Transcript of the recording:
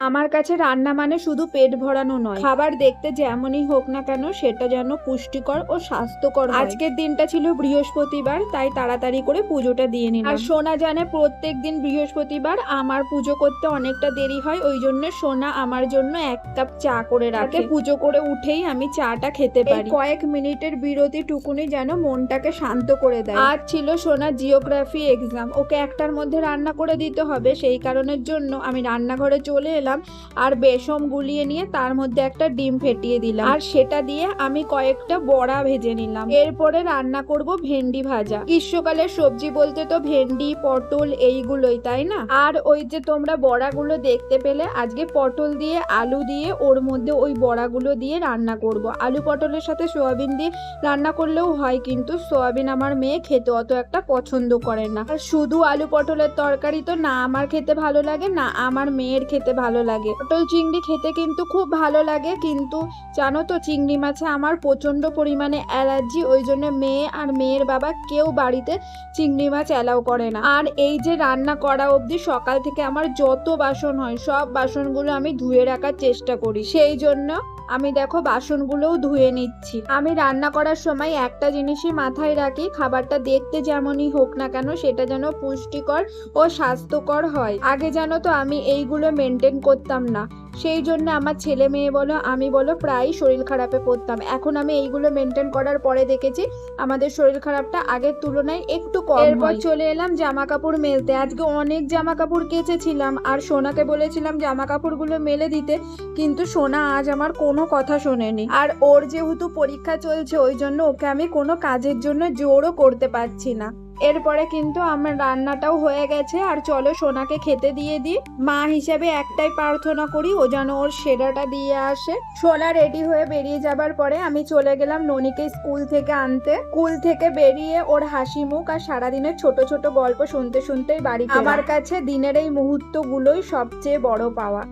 আমার কাছে রান্না মানে শুধু পেট ভরানো নয়, খাবার দেখতে যেমনই হোক না কেন সেটা যেন পুষ্টিকর ও স্বাস্থ্যকর হয়। আজকের দিনটা ছিল বৃহস্পতিবার, তাই তাড়াতাড়ি করে পুজোটা দিয়ে নিলাম। আর সোনা জানে প্রত্যেক দিন বৃহস্পতিবার আমার পুজো করতে অনেকটা দেরি হয়, ওই জন্য সোনা আমার জন্য 1 কাপ চা করে রাখে। পুজো করে উঠেই আমি চাটা খেতে পারি। কয়েক মিনিটের বিরতি টুকুনি যেন মনটাকে শান্ত করে দেয়। আজ ছিল সোনা জিওগ্রাফি এক্সাম, ওকে 1টার মধ্যে রান্না করে দিতে হবে, সেই কারণের জন্য আমি রান্নাঘরে চলে এলাম আর বেসম গুলিয়ে নিয়ে তার মধ্যে একটা ডিম ফেটিয়ে দিলাম, আর সেটা দিয়ে আমি কয়েকটা বড়া ভেজে নিলাম। এরপরে রান্না করব ভেন্ডি ভাজা। গ্রীষ্মকালের সবজি বলতে তো ভেন্ডি, পটল এইগুলোই, তাই না? আর ওই যে তোমরা বড়াগুলো দেখতে পেলে, আজকে পটল দিয়ে আলু দিয়ে ওর মধ্যে ওই বড়াগুলো দিয়ে রান্না করব। আলু পটলের সাথে সোয়াবিন দিয়ে রান্না করলেও হয়, কিন্তু সোয়াবিন আমার মেয়ে খেতে অত একটা পছন্দ করে না। আর শুধু আলু পটলের তরকারি তো না আমার খেতে ভালো লাগে, না আমার মেয়ের খেতে ভালো লাগে। পটল চিংড়ি খেতে কিন্তু খুব ভালো লাগে, কিন্তু জানো তো চিংড়ি মাছে আমার প্রচন্ড পরিমাণে অ্যালার্জি, ওই জন্য মেয়ে আর মেয়ের বাবা কেউ বাড়িতে চিংড়ি মাছ অ্যালাউ করে না। আর এই যে রান্না করা অবধি সকাল থেকে আমার যত বাসন হয় সব বাসনগুলো আমি ধুয়ে রাখার চেষ্টা করি, সেই জন্য আমি দেখো বাসনগুলোও ধুয়ে নিচ্ছি। আমি রান্না করার সময় একটা জিনিসই মাথায় রাখি, খাবারটা দেখতে যেমনই হোক না কেন সেটা যেন পুষ্টিকর ও স্বাস্থ্যকর হয়। আগে জানো তো আমি এইগুলো মেনটেন করতাম না, সেই জন্য আমার ছেলে মেয়ে বলো আমি বলো প্রায় শরীর খারাপে পড়তাম। এখন আমি এইগুলো মেনটেন করার পরে দেখেছি আমাদের শরীর খারাপটা আগের তুলনায় একটু কম। এরপর চলে এলাম জামা কাপড় মেলতে। আজকে অনেক জামা কাপড় কেচেছিলাম আর সোনাকে বলেছিলাম জামা কাপড়গুলো মেলে দিতে, কিন্তু সোনা আজ আমার কোনো কথা শোনেনি। আর ওর যেহেতু পরীক্ষা চলছে ওই জন্য ওকে আমি কোনো কাজের জন্য জোরও করতে পারছি না। এরপরে কিন্তু আমার রান্নাটাও হয়ে গেছে, আর চলো সোনাকে খেতে দিয়ে দিই। মা হিসেবে একটাই প্রার্থনা করি ও যেন ওর সেরাটা দিয়ে আসে। সোনা রেডি হয়ে বেরিয়ে যাবার পরে আমি চলে গেলাম ননিকে স্কুল থেকে আনতে। স্কুল থেকে বেরিয়ে ওর হাসি মুখ আর সারাদিনের ছোট ছোট গল্প শুনতে শুনতেই বাড়ি ফেরা। আমার কাছে দিনের এই মুহূর্তগুলোই সবচেয়ে বড় পাওয়া।